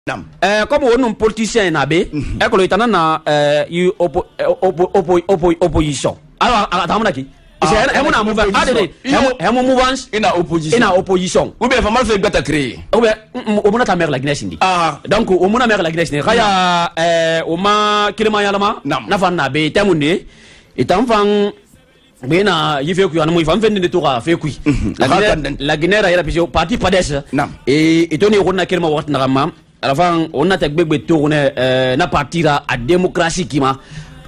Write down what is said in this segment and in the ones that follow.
Comme on est politicien nabé, école est en opposition. Alors, attends, qui? C'est un mouvement in opposition. Ou bien, comment faire gâte à créer? Ou bien, au moins ta mère la Guinée. Donc, au moins la mère la Guinée. Raya, au moins, Kilimayalama, Nafan Nabé, Tamouni, et enfant. Mais il fait que nous faisons des tours à faire qui la Guinée a la parti PADES et on est on a quel moment avant on a tellement tourné na partir à démocratie qui m'a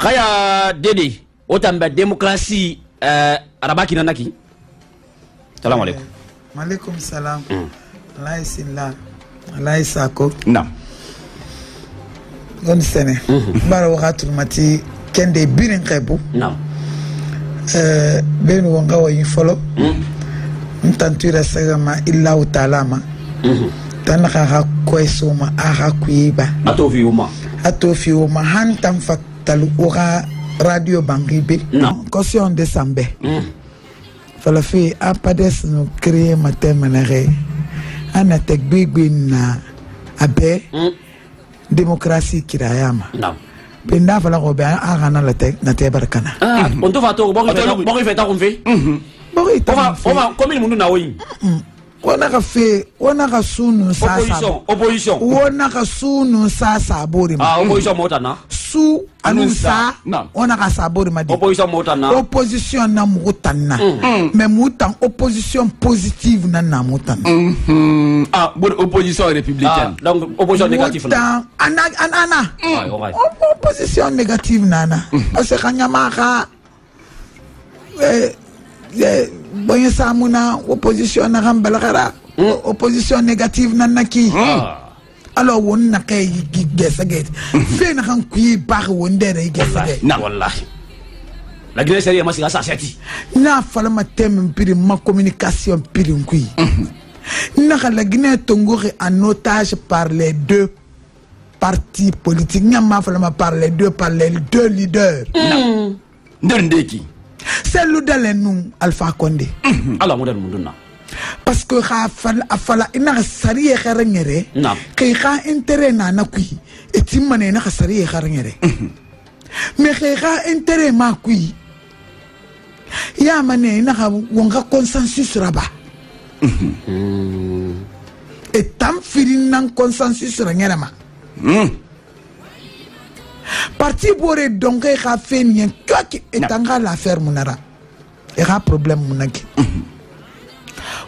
kaya dédé autant de démocratie arabaki nanaki. Salam alaikum. Maalaikum salam. Allah isilla. Allah isako. Non. Gon sene. Bara wakatul mati kende birin kaibu. Non. Benu wanga wa yifolo ntantura sagama illa utalama tanaka ha koisuma aha kuiba atofi uma hantam fatalu ora radio bangibe caution de sambe fala fi apades no créer matemenere ana tekbigbi na abe démocratie kirayama Benda fala ko be agana la tek na te barkana on to fato bo fait ta konfe on va comme mundu na oyi wana ka sunu sasa opposition wana ka sunu sasa bori ma opposition motana su anusa wana ka sabori ma di opposition na mutana mais mutan opposition positive na mutana bonne opposition républicaine donc opposition négative ana opposition négative nana parce que kanyama ka boye samuna opposition na rambalakara opposition négative nanaki alors on na kay gesagate fe na kan kuyi ba wondere gesagate na wallahi la Guinée série ma sila sacheti na fala ma thème piri ma communication piri kuyi na la Guinée tongori en otage par les deux partis politiques nyama fala ma par les deux leaders ndeki c'est l'oudal nous Alpha Condé alors modèle munduna parce que afala ina sariye kharengere kay kha intérêt na nakui etimane na sariye kharengere mais kay kha intérêt ma kui ya mané na wonga consensus raba et tam firin nan consensus rengere ma parti boré donc a fait rien que etanga l'affaire munara et a problème munaki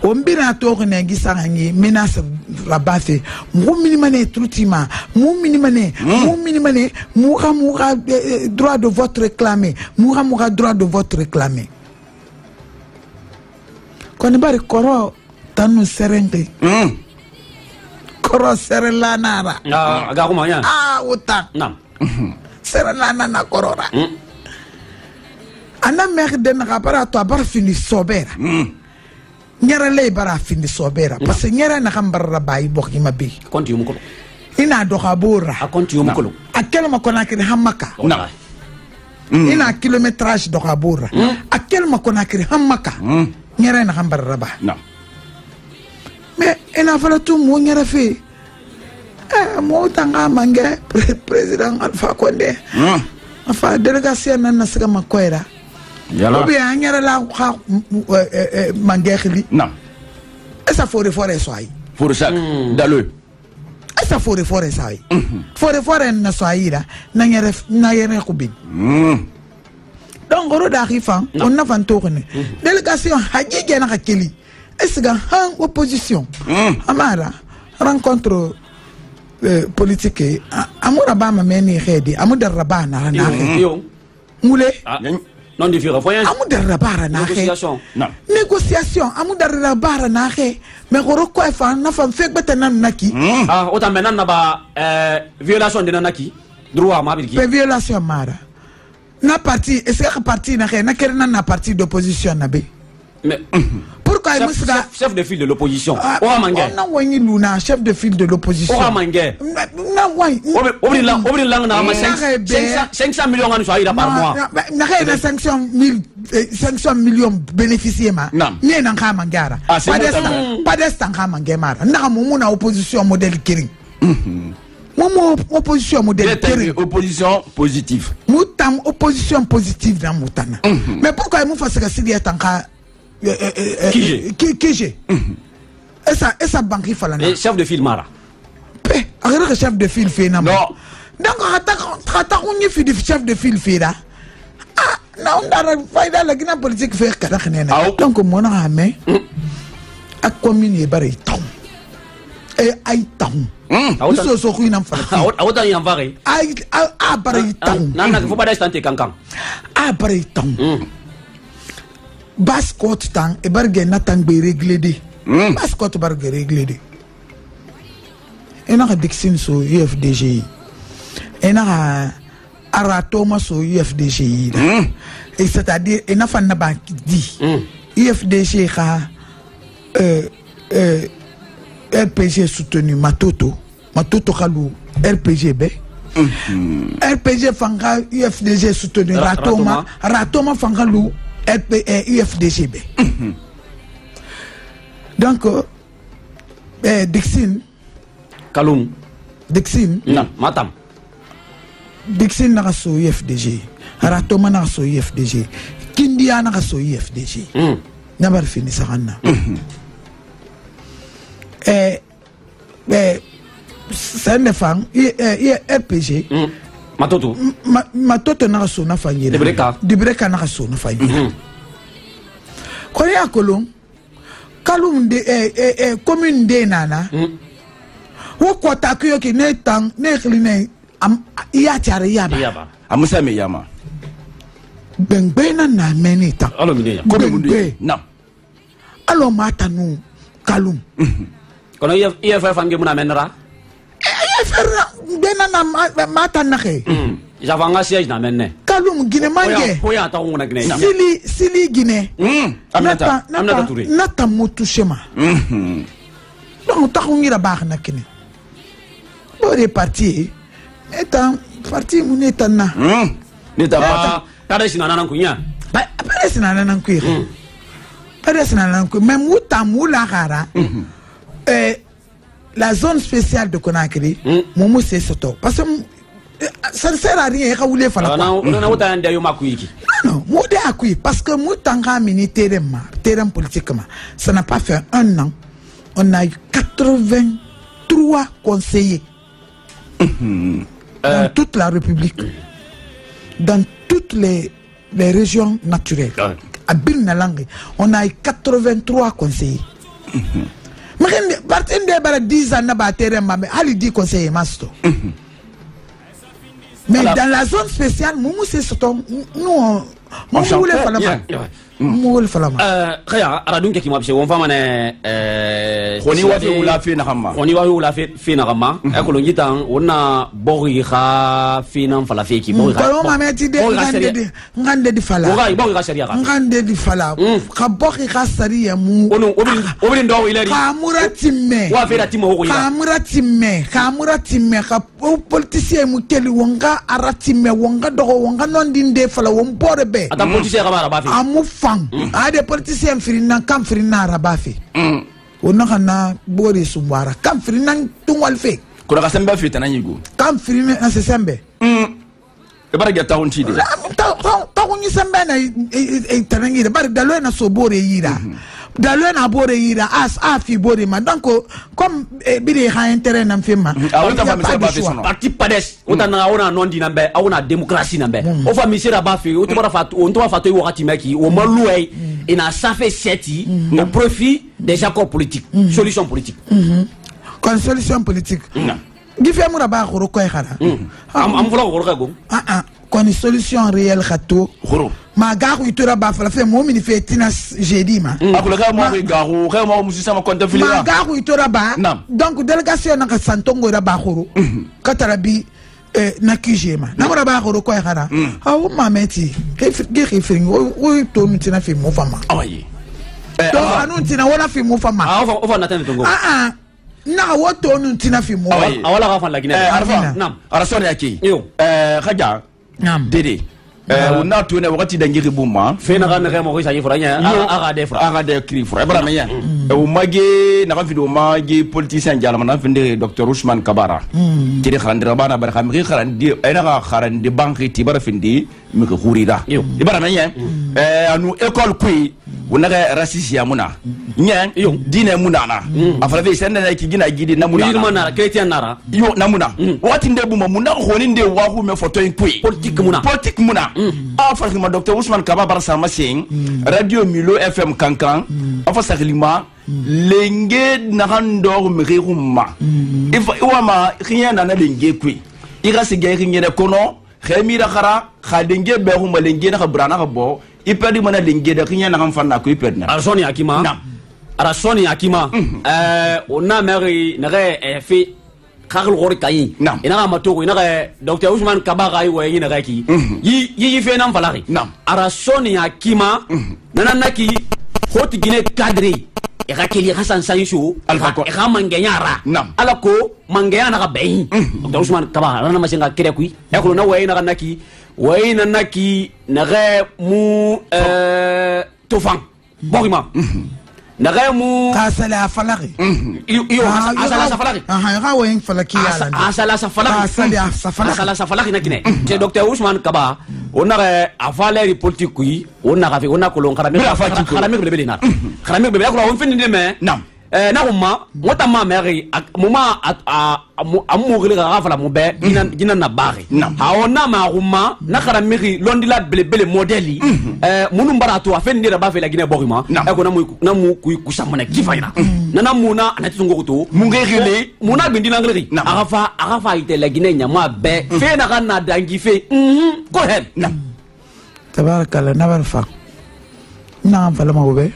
on bina to ne gisangi menace rabafe mu minimane trutima mu minimane muga droit de vote réclamé muga droit de vote réclamé kon bari koro tanu serente koro serela nara aga kumanya uta nam serana na korora ana mer de na para to bar fini sobera nyara lay bara fini sobera parce que nyara na kambara bay bokki mabi konti yum ko ina do khabura konti yum ko akel ma konakri hamaka ina kilométrage do khabura akel ma konakri hamaka nyara na kambara ba mais ina fala tout mo nyara fi mo tanga mange président Alpha Condé enfin délégation nan na sega makoira yalla obi anyara la kha mange khili non et ça forêt soyi pour ça daleux et ça forêt soyi forêt na soyira na yere kubi donc ro da khifa on na van tourner délégation haji gena khili est-ce que en opposition amara rencontre politique amura ba ma meni khedi amudar rabana na ngule non différent voyage amudar rabara na négociation amudar rabara na mais goro ko fa na fam fek betanan naki autant maintenant na ba violation de nanaki droit ma bi violation mara na parti est-ce que parti na kerna na parti d'opposition na be mais pourquoi chef de file de l'opposition on wani luna chef de file de l'opposition na wai obri lang na 500 millions ngani soira par mois na 500 millions bénéficier ma ni na kama ngara pas d'estan kama ngara na mo na opposition modèle kiring Momo opposition modèle. Opposition positive. Moutam opposition positive dans Moutana. Mais pourquoi il m'a fait ça si il y a tant Kige. Et ça banque il fallait. Chef de file Mara. Alors que chef de file fait non. Donc attaque on y fait du chef de file fait là. Ah non on a fait la guerre politique faire kada khnena. Donc mon ami a communié barre tam. Et ay tam. Isso so kuina mfala. Awota yamvare. Ay barre tam. Nana faut pas d'instant kankan. Barre tam. Bascot tang e barge natang be réglé de. Bascot barge réglé de. Et n'a Dixon so UFDG. Et n'a Aratoma so UFDG. Et c'est-à-dire et n'a fan na bank dit. UFDG ka RPG soutenu Matoto kalu RPG be. RPG fanga UFDG soutenu Ratoma fanga lu UFDG be. Donc Dixon Kaloum Dixon matam Dixon na so UFDG Ratoma na so UFDG Kindia na so UFDG nabar fini sakana c'est une femme RPG Matoto na so na fanyi Dibreka na so na fanyi Korea Kolom Kaloum de commune de nana wo kwata kuyo ki ne tang ne kline am iya tiare yaba amusa me yama bengbena na menita alo mineya bengbe na alo mata nu Kaloum kono iya fa fange muna menra iya fa bena na mata na ke javanga siège na menne Kaloum Guinée mange poya ta ngona Guinée sili Guinée nata mutu shema donc ta ngira baax na kene bore parti etan parti mun etanna neta ba paresi na nan kunya paresi na nan kuya paresi na nan kuya même mutamula gara la zone spéciale de Conakry momo c'est soto parce que ça ne sert à rien ka wule fala non wuta nda yo makuiki non mode akui parce que mutanga mini terrain politiquement ça n'a pas fait un an on a eu 83 conseillers dans toute la République, dans toutes les régions naturelles. À Birnalangue, on a eu 83 conseillers. Mais parti de 10 ans, on a 10 conseillers. Mais dans la zone spéciale, nous, on voulait faire Moul falama khaya aradun ke kimabse won famane khoni wa fi ula fi na gama e ko longi tan wona bori kha fi nan fala fe ki bori kha ko ma meti de ngande di fala bori kha sharia ngande di fala kha bori kha sharia mu obin ndo ileri kamura timme wa fe da timo ko ila kamura timme kha politicien mu teli wonga aratimme wonga dogo wonga non dinde fala won borebe ata politicien ka ba fe amu a des politiciens firina kam firina rabafi ona kana bori sumwara kam firina tungwal fe ko ka sembe fi tananyigo kam firina na sembe e bara gata on tide ta kunyi sembe na tanangira bari dalo na so bori yira dalo na bori yira as afi bori ma donc comme biri ha intérêt na mfema parti pades otana ona non di nambe ona démocratie nambe o fa misira ba fi o to bara fa on to fa to wakati maki o maloué ina ça fait seti au profit des accords politiques solution politique kon solution politique gife mu ba khoro koy khara am fula khoro ka go kon solution réelle khato khoro ma garu itora ba fala fe mo mini fe tina jeudi ma akula ka mo garu ka mo musisa ma konta filira ma garu itora ba donc délégation na ka santongo ra ba khoro katarabi na kijema na mora ba khoro koy khara awu mameti ke firing o to mitina fi mo fama awaye to anu tina wala fi mo fama o fa na tan tongo na woto nu tina fi mo awala ka fa la gina arfa nam arasoni yake khaja nam dede on a tourné wakati dangi buma fe na ga mo isa yifura nya aga de kri fura bara menya o mage na ga video mage politicien jala na finde Dr Ousmane Kabara tiri kharandira bana bar kham kharandi ina ga kharandi banki ti bara finde mi ko khurida bara menya anu école kui wonaga rasisi ya muna nya dine muna na afala ve sende na ki gina gidi na muna na chrétien nara yo na muna wakati nde buma muna ko ni nde wa ku me photo en kui politique muna ma Dr Ousmane Kabara sama sing radio Milo FM kankan afa saklima lenge nakandor mrihuma ifa ma rien na lenge kwi ira sige ringe de kono khemira khara khadenge be huma lenge na khabrana khabo ipedi mana lenge de rien na kamfana ko ipedi na arasoni akima arasoni akima ona meri na fi khagul gori kayi ina ma togo ina Dr Ousmane Kabara yi wayi na ki yi fe nan falari ara soni akima nananaki hoti gine cadre e rakeli Hassan Sayishu e ga manganyara alako mangayana ga bayi Dr Ousmane Kabara na masinga kire kui e ko na wayi na naki na mu tofan borima nagamu kasala falaki asala falaki ga wen falaki asala falaki na kine je Dr Ousmane Kabara onare avale politique kui onara fe onako lonkara kharame bele na kharame bele ko on fini me na umma wata ma meri muma amugile ga fala mo be gina na bari ha ona ma umma na kharame londila bele modeli munu barato afendi da ba fe la gina borima e ko na mu ku samana kifaina na muna anati ngo to mungegele muna bindina ngleri agafa ite la gina nyama be fe na kana dangi fe go ahead tabarakallah na barfa na fala mo be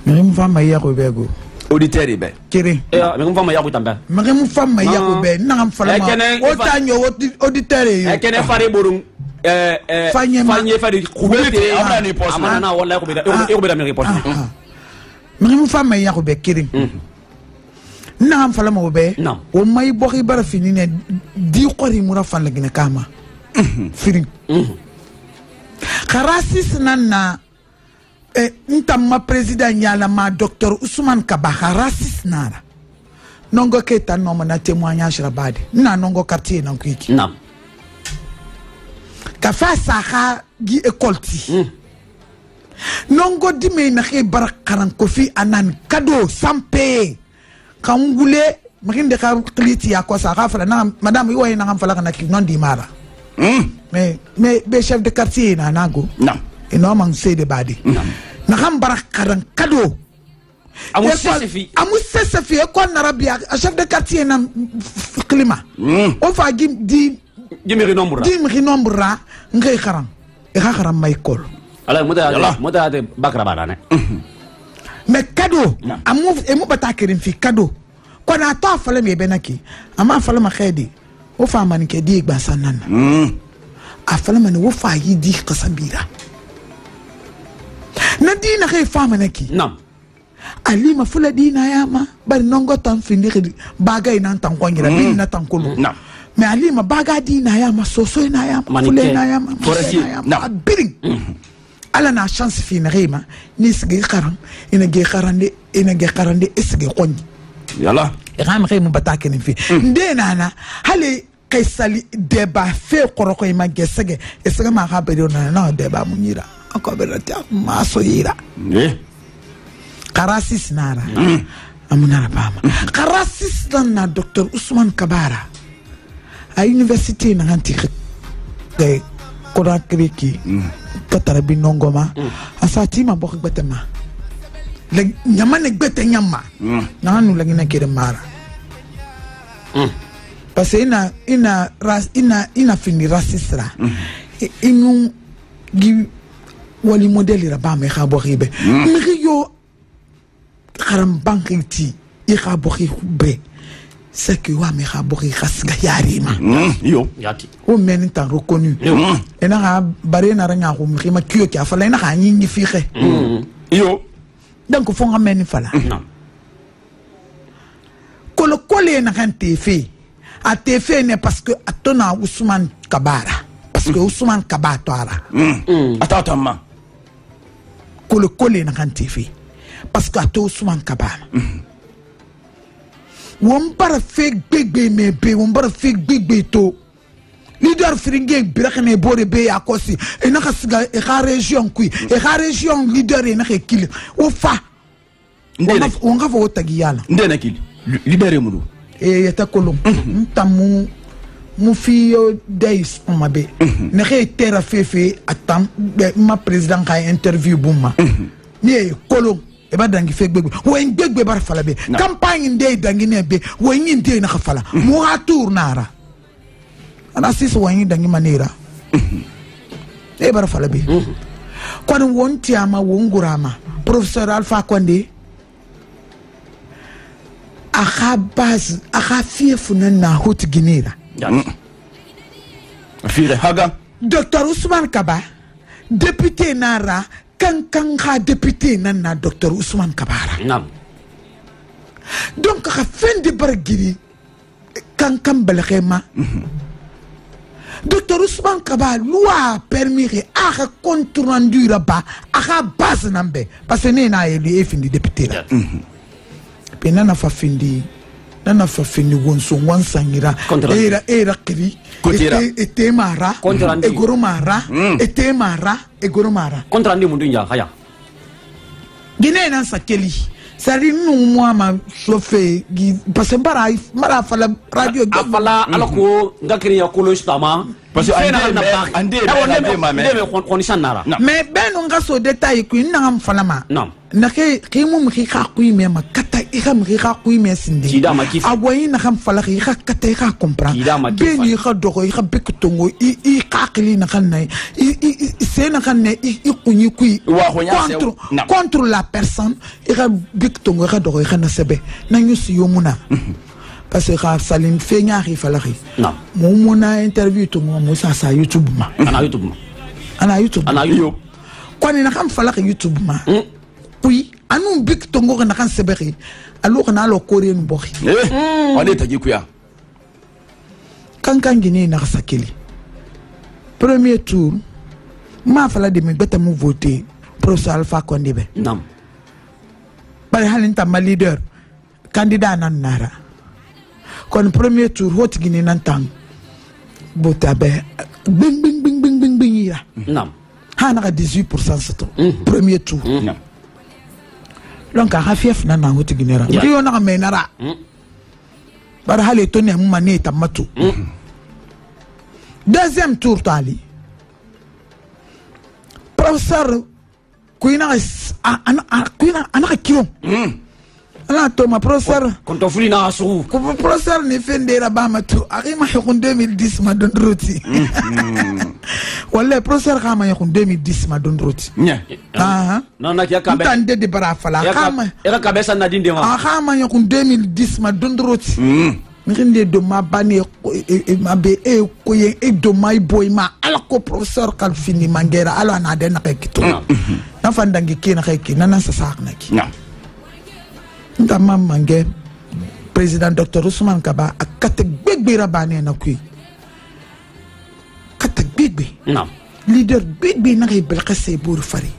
Mrim fama ya ko bego auditeur be kiri mrim fama ya ko tamba mrim fama ya ko be na fala o tanyo auditeur e kene fari burung fanye fari kubete amana poste amana wala ko be da meri poste mrim fama ya ko be kiri na fala mo be o may bokhi bara fini ne di qori mura fala gina kama firin kharasis nanna ntama president nyala ma Dr Ousmane Kabara raciste nara nongo keta noma na témoignage rabade na nongo quartier na kwiki ka fa saha gi école ti nongo dime na ke barakaran kofi anan kado sampe kangule mrinde ka kliti ya ko saha fala na madame yoy na fala kana ki non di mara mais chef de quartier na nago et non man c'est de badi na gambara karan kado amu sesefi ko narabia chef de quartier na climat on fa di meri nombra ngay kharam e kharam may kol ala muda de bakra badane mais kado amu e mu batakirin fi kado ko na to fala me benaki ama fala ma khedi o fa man ke di gba sanana afala man wo fa yi di qasabira na dina kay fama naki ali ma fula dina yama bari nongo tan findi bagay nan tan ko ngira bin na tan kulu mais ali ma baga dina yama soso na yama fula na yama biring ala na chance fi na rima ni sigi kharam ina ge kharande esge konji yalla ram khay mu batake ni fi ndena na hali kaysali deba fe koroko ma gesege esga ma ha beri na deba munyira akobelata maso yira karasis nara amunara pama karasis na Dr Ousmane Kabara à université na anti de Kodakriki katara binongoma asati ma bokk betema le nyama ne bete nyama na nu la ngina kire mara parce que ina fini raciste inu gi wali modèle ba me khabo ribe mi yo kharam bankiti i khabo ribe c'est que wa me khabo ri khasga yarima yo yati o men tan reconnu et na ha bare na ranya ko mi ma kiyo ka fala na ha nyinyi fi xe yo donc fo nga men fala ko le na kan te fait ne parce que atona Ousmane Kabara parce que Ousmane Kaba toara attends ma kole na kan TV parce que ato Ousmane Kaba won bara fake big me be won bara fake big to leader fringe birakane bore be akosi e na kasiga e ka region kui e ka region leader e na ke kili o fa on ga fo tagiyala ndena kili leader e mudu e yata kolom tamu mu fi days on mabe ne ke tera fefe atam ma president ka interview buma ni kolom e ba dangi fake big wo en gbegbe bar fala be campagne ndey dangi ne be wo nyin de na khafala mu ha tour nara ana sis wo nyin dangi manera e bar fala be kon won tiama wo ngurama professeur Alpha Condé aha base aha fief na hot ginera afire haga Dr Ousmane Kaba député nara kan ha député nana Dr Ousmane Kabara nam donc ka fin de bargiri kan balkhema Dr Ousmane Kaba loi permis à compte rendu là-bas à base nambe parce que na eli fin de député là pe nana fa findi wonso wansangira era kiri ete mara e goromara ete mara e goromara contre andi mundu nya haya gine nan sakeli sari nu moi ma chauffeur parce que mara fala radio afala alako ngakiri ya kolo stama parce que ande mais ben on ga so détail ku na fala ma non na ke mu mi ka ku me ma kata i ka mi ka ku me sindi aboyi na kam fala ki ka kata ka comprendre ben i ka dogo i ka bekutongo i ka kili na kan nay i se na kan ne i kunyi ku contre la personne i ka bekutongo ka dogo i ka na sebe na nyusi yomuna parce que Salim fait ñaari falari non mo na interview to mo sa YouTube ma ana YouTube ko ni na kam falari YouTube ma puis anu big to ngo na kan seberi alors na lo korean boxi on est tagi kuya kan gini na sakeli premier tour ma fala de me beta mu voter professeur Alpha Condé be non bari halin ta ma leader candidat nan nara kon premier tour hot gini nan tang botabe bing ya non hana ka 18% c'est premier tour donc a fief nan na hot gini ra yo na me nara bar hale to ne mu mane tamatu deuxième tour tali professeur kuina ana kilo ana to ma professeur konto fuli na asu professeur ne fendera ba ma to arima yakun 2010 ma don roti wala professeur kama yakun 2010 ma don roti non na kiya kabe tande de bara fala kama era kabesa na dinde ma kama yakun 2010 ma don roti nginde do ma bane ma be ko ye do mai boy ma ala ko professeur kal fini mangera ala na de na kito na fandangi kina kay na sa sak na ki nda mamange président Dr Ousmane Kaba akate gbegbe rabane na kui kate gbegbe non leader gbegbe na kay belkase bur fari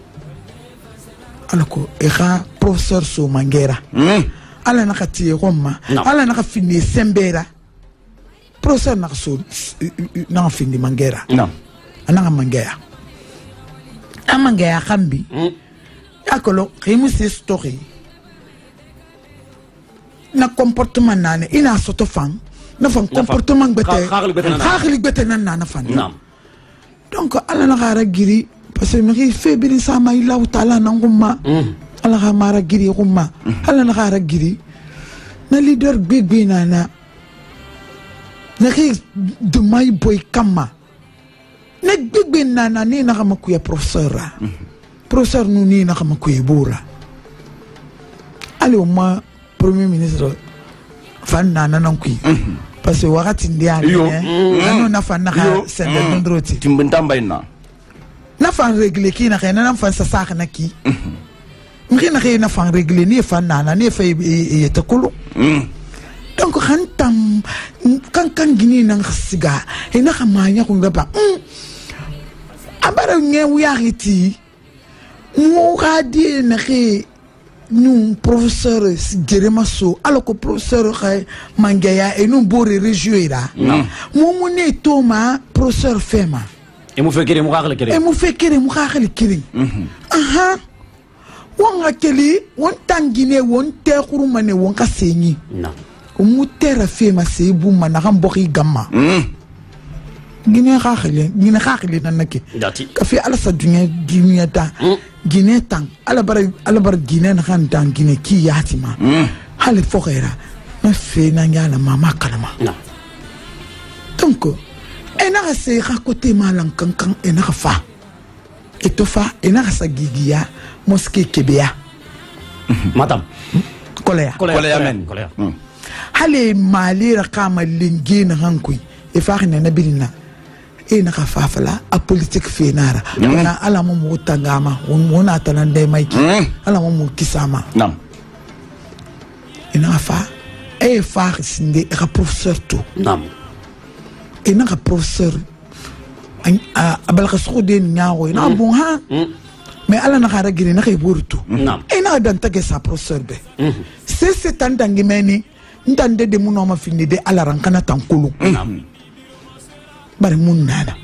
alako era professeur so mangera ala na kati roma ala na fini sembera professeur na so na fini mangera non ana mangera amangera kambi akolo khimusi story na comportement nane ina soto fan na fan comportement bete khagli bete nan fan donc ala na gara giri parce que mi fe bi sama ila taala na ngumma ala ga mara giri ngumma ala na gara giri na leader big nana na ki de mai boy kama na big nana ni na kama ku ya professeur nu ni na kama ku bura ali o ma premier ministre fan nana nan kui parce que wakati ndia ne na fan na sende ndroti timbentamba ina na fan régler ki na na fan sa sak na ki mri na fan régler ni fan nana ni fa yete kulu donc khantam kan gini nang siga ina khamanya ko ngaba abara nge wuyariti mo radi na ke nous professeur Jerema So alors que professeur Mangaya et nous bore réjouira mo mone toma professeur Fema et mo fekere mo xaxle kere e mo fekere mo xaxle kere aha wonga keli won tangine won te khurumane won ka senyi na o mu tera Fema se bu mana xam bokhi gamma gine xaxle nanake ka fi ala sa dunya ta gine tang ala bar gine na kan tang gine ki yatima hali fokhera ma fe na ngala mama kalama donc ena se ka côté malan kankan ena fa etofa ena sa gigia mosquée kebea madame kolea men hali malira kama lingina hankui e fa na nabilina ina ka fafala a politique fenara na ala mo mutangama wona tanande maiki ala mo kisama nam ina fa e fa sinde ka professeur to nam ina ka professeur abal ka skhode nyaawo ina bon ha mais ala na khara gine na kay burtu nam ina dan tage sa professeur be c'est tandangi meni ndande de mu no ma fini de ala rankana tankulu nam bari mun nana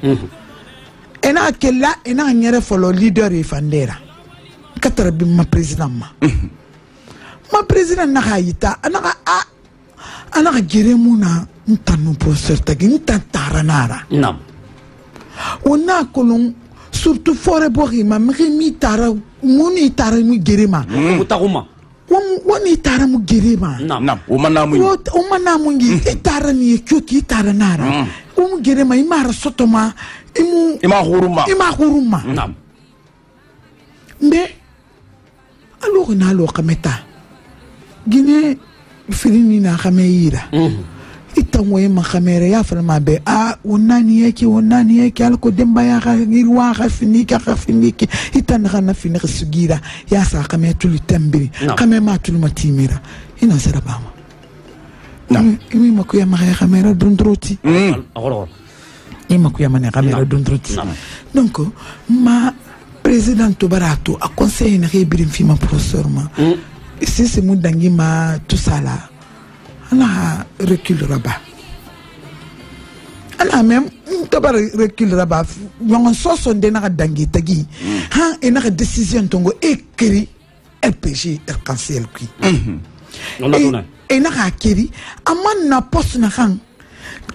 ena kella ena nyere folo leader e fandera katara bi ma president ma president na hayita ana gere muna ntanu professeur tagi ntantara nara nam ona kolon surtout fore bogi ma mi tara muni tara mu gere ma utaguma woni tara mu gere ma nam o manamu ngi tara ni kyoti tara nara gere ma imara sotoma ima huruma nam mais alors na lo kameta gine filini na khameira itanwe ma khamere ya farma be wonani yake alko demba ya ngirwa khafiniki itana na fini sugira ya sa khametu litambiri khamema tulmatimira ina sarabama nam imi makuya ma khamera dundroti ima kuya mane kamera dundroti donc ma président Barato a conseillé na birim fi ma professeur ma c'est mu dangi ma tout ça là ana recul rabat ana même tabar recul rabat yon soso de na dangi tagi ha et na décision tongo écrit RPG cancel qui et na akiri amman na poste na kan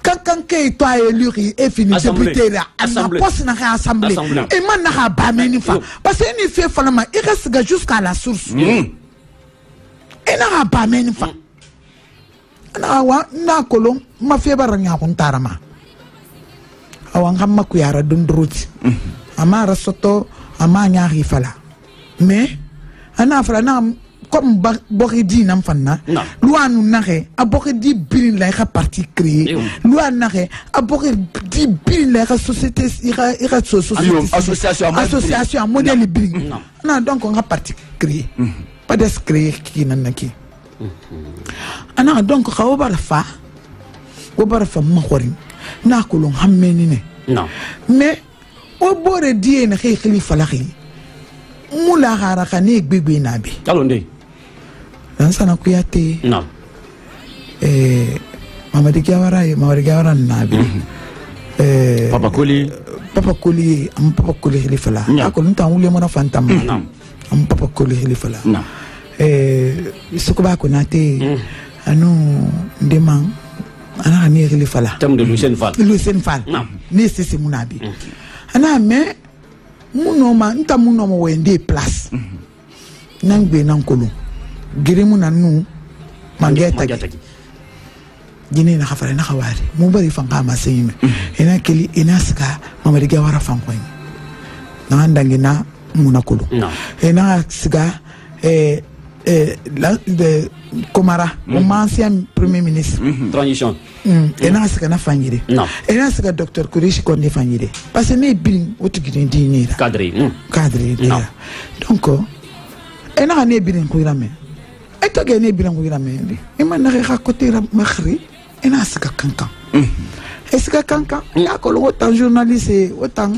quand toi élu et fini député là na poste na assemblée et man na ba meni fa parce que ni fait falama il reste jusqu'à la source et na ba meni fa na wa na kolon ma fe baranya kun tarama awan hamma ku yara dundruti amara soto amanya rifala mais ana fala na comme Boridi nam fanna loi nous n'arrête à Boridi bin la parti créé loi n'arrête à Boridi bin la société association modèle bin non donc on a parti créé pas de créé qui n'en qui ana donc khawbar fa makhori na ko lon hammeni ne non mais o Boridi na khalifa la mula haraka ne gbegbe na bi alonde sana kuyate non Mamadi Gawara nabi Papa Koli am Papa Koli hilifala ako nta wule mona fantam am Papa Koli hilifala sukuba ko nate anu ndemang ana ni hilifala tam de Lucien Fall ni sisi munabi ana me munoma nta munoma wende place nangbe nankolo girimu nanu mangeta jini na khafara na khawari mu bari fanka ma seyime ina kili ina ska Mamadi Gawara fanko na ndangina munakolo ina ska de Komara mon ancien premier ministre transition ina ska na fanyire ina ska docteur Kurishi Konde fanyire parce que ne bin otu gidi ni cadre donc ina ne bin ko irame eto gene bilan ko irame e man na ka côté makhri ina ska kankan eska kankan ya ko autant journaliste autant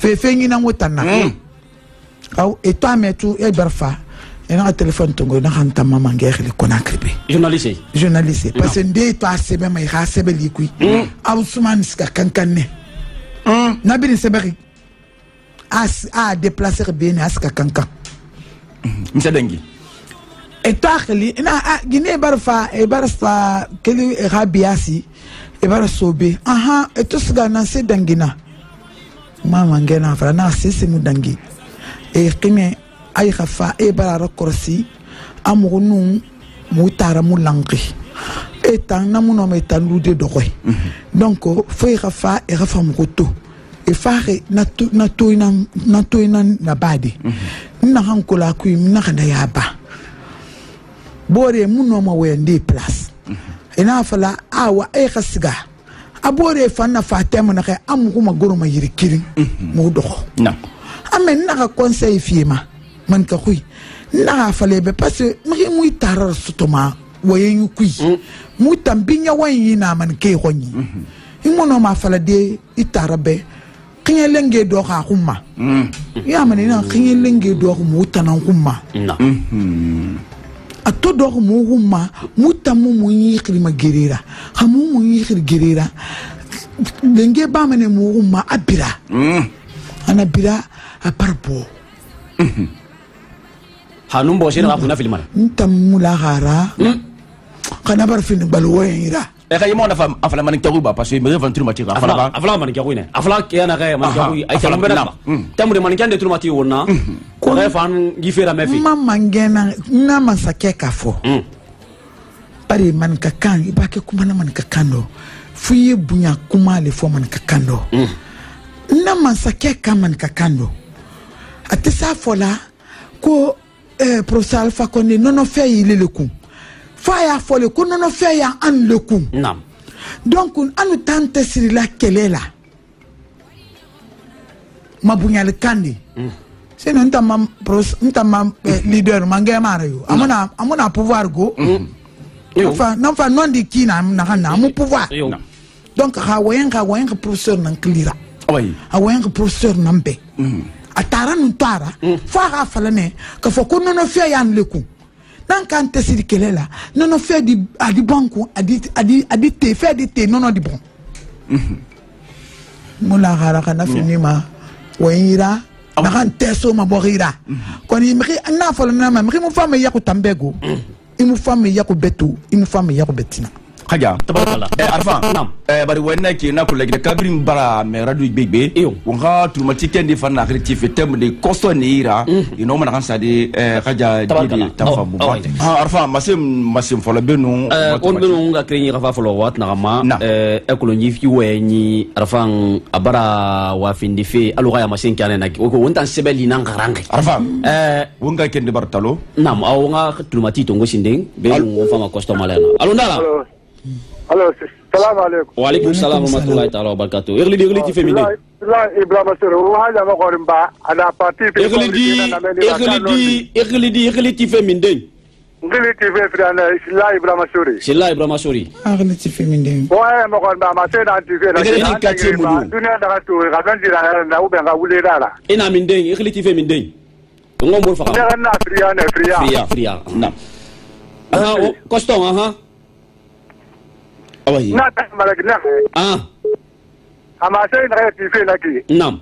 Fefe ngina motana. Au et toi mais tu e barfa. Et na téléphone tongo na hanta mama ngere le Conakry. Journaliste. Parce que ndé toi sebe mai ha sebe likui. Au suman ska kankane. Na bi seberi. A déplacer bien aska kankan. Monsieur Dengi. Et toi na Guinée barfa e barfa keli rabiasi e bar sobe. Aha et tout ce gana c'est dangina. Mama ngena fra na sisi mu dangi. E kine ay khafa e bara korsi amunu mutara mulanqi e tan namuno metandu de dokoy donc foi khafa e khafa mukoto e faare na toina na badi na hankola ku na khanda yaba bore muno ma wende place e na fala awa e khasiga abore fanna fatema na kay amugo magoro ma yirikirin mu dokho na amen na conseil fiema man ka kui na fale be parce que mu tarar sutoma wayen kui mu tambinya wayin na man ke khoni imono ma fala de itarabe kinye lenge do ha khumma ya man na kinye lenge do mu tanan khumma na ato do mu khumma mu tamu mu yikri ma gerira khamu mu yikri gerira lenge ba mane mu khumma abira ana bira aparpo hanum bo sira kuna filmar ntamula gara kana bar fin balwera e kay mo na fam afala man taruba parce que me reventure mati afala ba afala man kawine afala yana ga man kawi ay kala mbera tamu de man kande tur mati wona ko ga fan gifera mefi mama ngena na masake kafo pare man kakan ibake kuma na man kakando fuye bunya kuma le fo man kakando na masake kaman kakando atesa fola ko professeur Alpha Condé non fait il le coup faya fole ko non fait ya an le coup nam donc anu tante sur la kelela mabunyal kandi c'est non tamam leader mangema yo amona pouvoir go enfin non di kina na amu pouvoir donc hawen professeur nan klira oui hawen professeur nambe atara nuntara fa falane ka fo ko nono fe yan leku nan kan tesiri kelela nono fe di adi banku adi te fe di te nono di bon mula gara kana finima wayira na kan teso ma borira koni mri na falana ma mri mu fami yaku tambego imu fami yaku betu imu fami yaku betina Haja tabarakallah arfa bari wonna ki na ko legde kabrim bara me radio bebe wonga tumatike ndi fanna creative tem de costo neira ino mana kan sadi haja di tafabu arfa masim folo benu on benu nga kreni rafa folo wat na ma ekolo nyi fi weni arfa abara wa findi fe alura ya masin kana na ko wontan sebeli nan garange arfa wonga kende bartalo nam aw nga tumatito ngo sindeng be ngo fama costo malena alondala Hello, salam alaikum. Wa alaikum salam wa rahmatullahi ta'ala wa barakatuh. Irli ti femine. La Ibrahima Sere, o haja ma ko rimba ana parti pe ko irli ti femine. Ngili ti fe frana la Ibrahima Sere. Sila Ibrahima Sori. irli ti femine. O ha ma ko rimba ma se na ti fe na. Ngili kati mulu. Dunia da to ga kan dira na u ben ga wule dala. Ina min den irli ti femine. Ngo mo fa. Na Fria. Na. Aha, costo aha. Awayi. Na ta malak na. Ama sai na ti fe na ki. Nam.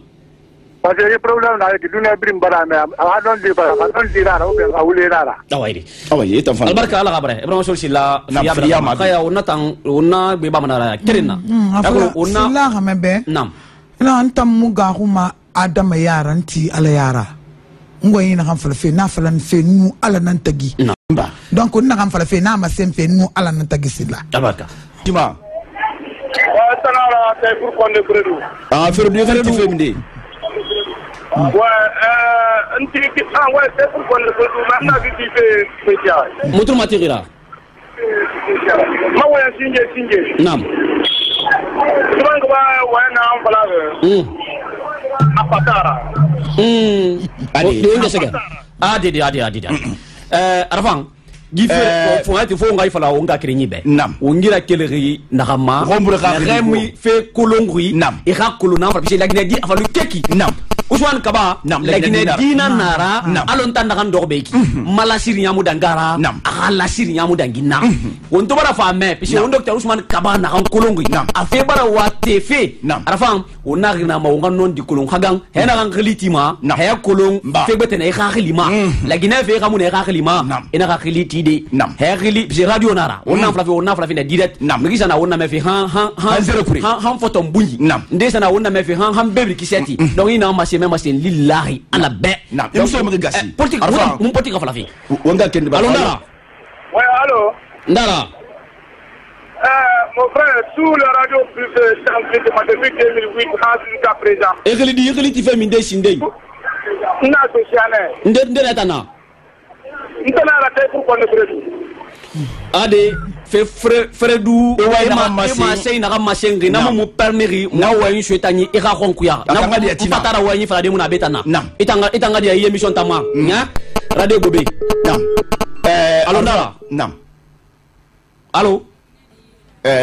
Parce que problème na ki dunia brim bara me a don di bara don di na o be ga wule dala. Awayi ta fa. Albarka ala gabre. Ibrahima Sori sila fiya ma. Kaya onna be ba manara kirina. Onna sila hamebe. Nam. Na antam muga huma adama yaran ti ala yara. Ngoyi na kan falfe na falan fe nu ala nan tagi. Donc on na kan falfe na ma sem fe nu ala nan tagi sila. Albarka. Tima. Sanara c'est pour qu'on le credo. Fredo feminde. C'est pour qu'on le credo. Maintenant qui fait spécial. Moto matériel. Ma wa singe. Nam. Tumango wa na ambala. Apatara. Adi. Arfan. Gife fo ati fo ngai fala onga krenyi be nam ongira keleri nakama rombura ka remi fe kolongri nam e ka kolona fa bise la gnedi afa lu keki nam Ousmane Kaba la Guinée dina nara alon tan daga ndobeki mala sirinya mu dangara ala sirinya mu dangina on to bara fa me pisi on docteur Ousmane Kaba na kan kolongi a fe bara wa tefe arafam on na rina ma on non di kolong hagang he na kan khilitima he kolong fe betene e khilima la Guinée fe kamu ne khilima ina ka khiliti de he khili pisi radio nara on na flafi na direct ngisa na on na me fe han photo mbunji ndesa na on na me fe han bebri kiseti donc ina ma même c'est lillahi ala be il so me gasi politique mon politique fa la fi wonga ken ba allô Ndara ouais allô Ndara mon frère sous la radio plus depuis 2008 jusqu'à présent et ti fait minde sinde na sociale ndé tana ntana la tête pour qu'on ne ade fe fredu ma sey na ma sengi na mo permeri na wa yin shwetani e ga khonku ya na patara wa yin fara de muna betana itanga dia émission tama nya radio gobe allô Ndara allô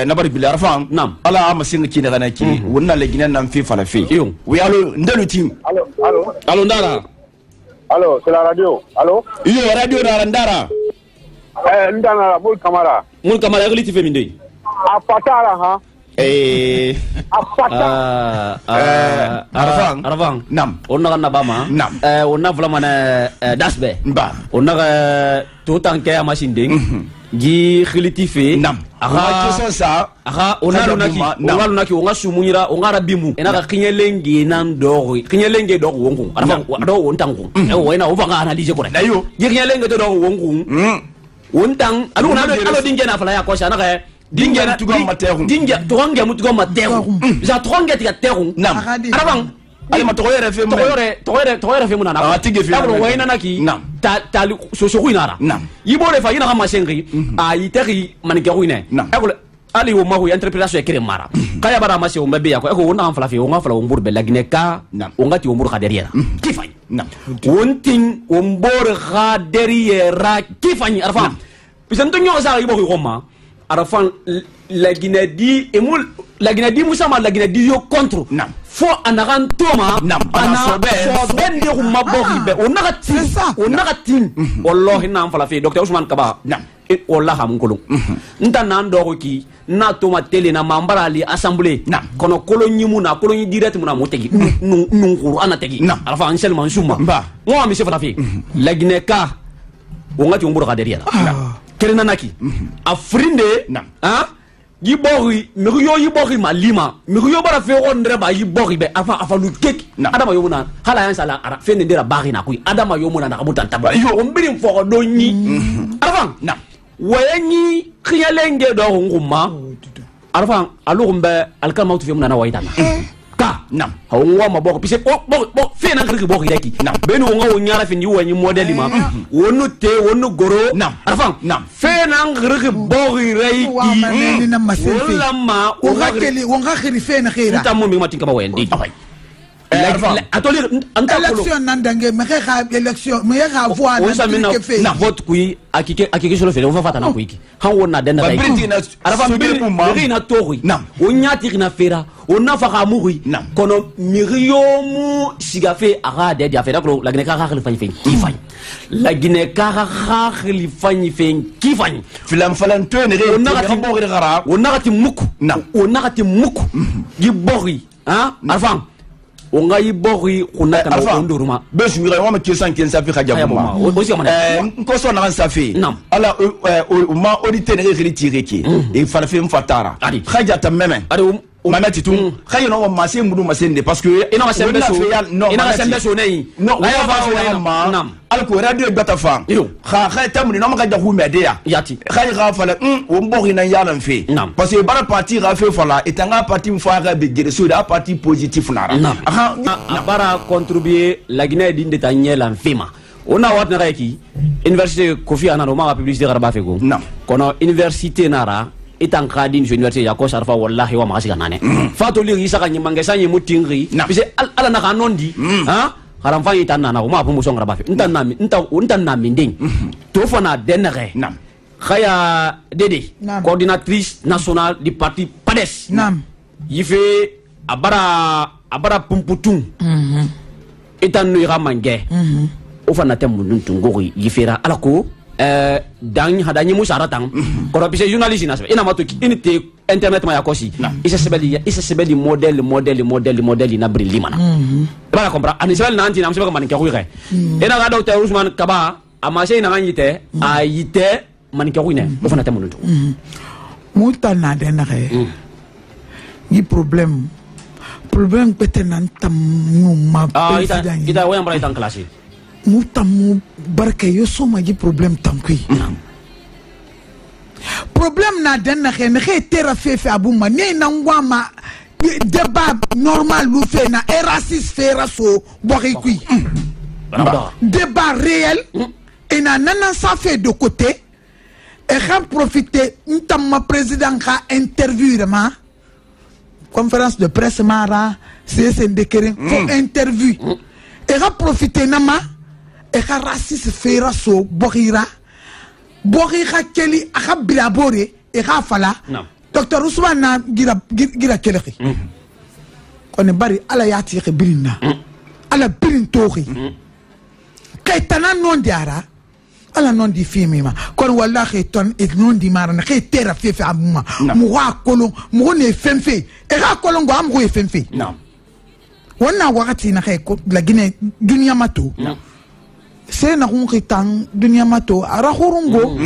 na bari bilar fam ala ma singa ci daga na ci wonna le ginen nam fi fala fi oui allô ndelu tim allô Ndara allô c'est la radio allô yo radio Ndara Ndana Mul Kamara yagli ti feminde a patara ha a patara arafang nam onna kana bama nam onna vlamana dasbe ba onna to tanke ya machine ji khiliti fe nam aha onna lunaki onga sumunyira onga rabimu enaka kinyelenge nan dori kinyelenge do wongu arafang do wontangu wena ovanga analyse ko dayo kinyelenge do wongu wontang alo dinge na fala ya ko sana ga dinge tugonge mutugo materu za tugonge tika teru arabang ali matoyere fe muna na tabro wayna naki ta so kuinara yibore fa yina ga masengi a yiteri manike kuine ali wo mahu interprétation ekere mara kaya bara mase o mbe ya ko wona fala fe wona fala o mburbe la Guinée ka ngati o mbur ka derrière kifany wontin o mbor ka derrière kifany arfan pisanto nyo sa ibo ko ma arfan la Guinée di emul la Guinée di musama la Guinée di yo contre fo anaran toma ana ben de ko mabori be onaka tin wallahi na fala fe docteur Ousmane Kaba wallahi am kolon nta nan do ki na toma tele na mambara ali assemblée kono kolonyi na kolonyi direct muna motegi nunguru ana tegi arafa ansel mansuma mo ami se fala fe la Guinée ka wongati ombura ka derrière kerena naki afrindé yibori miyo yibori malima miyo bara fe on reba yibori be afa lu kek adama yomuna hala yan sala ara fe ndera bari na kui adama yomuna na kabuta tabba yo ombiri mfoko do nyi arafan wayenyi khiyalenge do nguma arafan alugumbe alkalma tu fe muna na waitana ka hawo maboko pise bo fe na ngri bo yaki beno nga wonyara fe ndi wanyi model ma wonu te wonu goro arafan fe na ngri bo reiki na masefe lama o nga khiri fe na khira tamu mi matinka ba wendi atoli election nandange me kha election me kha voix na vote kui akike solo fele on va fata na kuiki han wona den na arafa mbiri na tori onyati na fera ona faka muri kono miriyomu sigafe aga de dia fera ko la Guinée ka khalifa fen kifany la Guinée ka khalifa fen kifany filam falan to ne re onakati muku gibori arfan onga yibori kunaka na onduruma besu ngira wama kesan kensa fi khajabuma ko so na safi ala ma auditer ne re tireki e fala fi mfatara khajata meme mamati tum khayo no ma se mudu ma sende parce que ina ma sembe so nei no ya fa ma alko radio bata fa kha tamni no ma ga hu media yati khayo ga fala o mbori na yalan fe parce que bara parti ga fe fala etanga parti mfa ga be gere so da parti positif nara bara contribuer la Guinée dinde ta nyela mfima ona wat na ki université Kofi Annan ma publicité garba fe go kono université nara itan khadin université ya ko sarfa wallahi wa magasi kanane fato li isa kan nyimanga sanye mutingri bise ala na kanondi haram fa itan na ma bu musongra ba fe ntan na minding to fona denere khaya dede coordinatrice nationale du parti PADES yife abara pumputung itan no ira mange o fana tem mun tungori yifera alako dan hada nyi musa ratan ko rapise journaliste na ina mato inite internet ma yakosi isa sebeli model na brilli mana bala compra anisbel na anti na mseba man ke khuyre ina ga docteur Ousmane Kaba amase na ngite ayite man ke khuyne o fana tem mun tu muta na den re ni problème peut-être nan tam ma president ita wayam bra itan classe mutamu barke yo soma ji problème tankui problème na den na xene xe tera fefe abuma ne na ngwama débat normal lu fe na raciste fera so bori kui débat réel et na nana ça fait de côté et xam profiter ntam ma président ka interview ma conférence de presse mara c'est ndekere pour interview et xam profiter na ma e ka raciste fera so borira keli aka bilabore e ka fala docteur Ousmane na gira keleki kone bari ala yati ke birinna ala birin toxi kay tanan non diara ala non di fimi ma kon wallahi ton et non di marana kay tera fefe amuma mu wa kolon mu ne femfe e ka kolon go am go femfe wana wakati na kay ko la Guinée dunia mato c'est na kunkitan dunia mato ara khurungo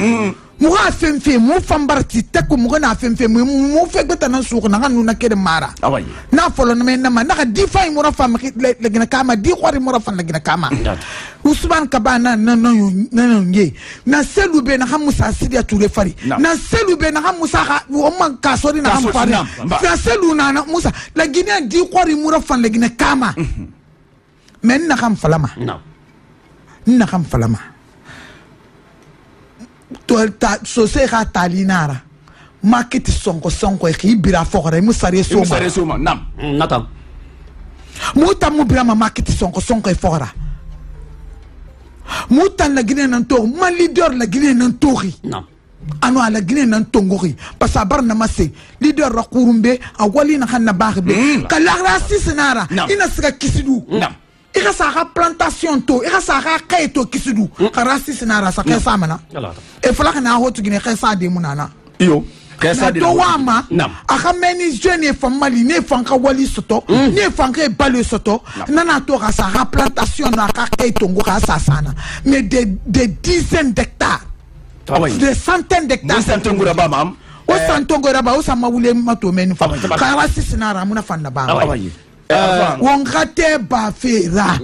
muga femfe mu fambarti tekko muga na femfe mu fekbeta na suuk na nganu na kede mara na folo na men na ka difay mu rafa la gina kama di khori mu rafa la gina kama Ousmane Kaba na nge na selube na hamusa sidia ture fari na selube na hamusa o man ka sori na ham fari na selu na musa la gina di khori mu rafa la gina kama men na ham falama na xam falama to ta so se ga talinara market sonko e bira fogore mu sare soma nam natan muta mu bira ma market sonko e fogora muta la Guinée nan to ma leader la Guinée nan tori nam ano ala Guinée nan tongori parce que bar na masse leader ra kurumbe a wali na hanna bakhbe kala raciste nara ina sika kisidu nam ika saka plantation to ika saka kaito kisudu raciste na rasa kesa mana e fala kana hotu gine kesa de munana yo kesa de to wama aka meni jeune famali ne fanka wali soto ne fanka balu soto nana to saka plantation na ka kaito ngo ka sana mais des dizaines d'hectares des centaines d'hectares santongura ba mam o santongura ba o sama wule mato meni fa ka raciste na ra muna fanna ba wonkate ba fera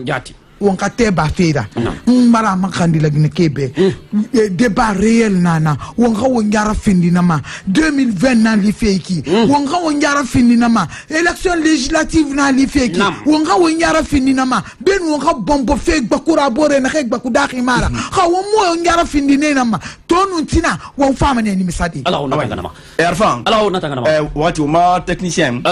wonkate ba fera mbara makandi la Guinée kebe débat réel nana wonka wonyara findi nama 2020 na li feki wonka wonyara findi nama élection législative na li feki wonka wonyara findi nama ben wonka bombo fek bakura bore na xek baku dakhi mara xa wo mo wonyara findi ne nama tonu tina won fama ne ni misadi ala ona tanganama erfan ala ona tanganama wati ma technicien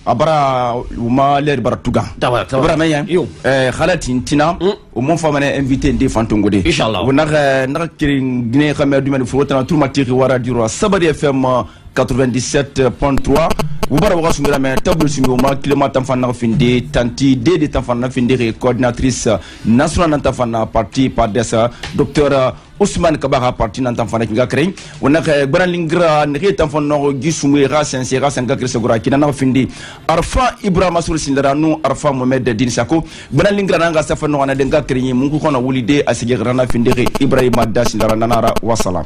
abara uma ler baratuga abara mayen khalati tina o mon fama ne invité ndi fantongode inshallah wona na kirin Guinée xamé du men fotana tourmatiri wara diro Sabari FM 97.3 wubara waga sungura me tabul singo ma kiloma tamfana finde tanti de tamfana finde coordinatrice nationale tamfana parti padesa docteur Ousmane Kaba parti nan tamfana kinga kreng wona gbaran lingra ne tamfana gisumwe ra sincère sanga kresegura kinana finde arfa Ibrahima Sour Sindara nu arfa Mohamed Dinsako gbaran lingra nanga safano wana denga krenyi mungu kona wulide asige rana finde Ibrahima Dasindara nanara wassalam.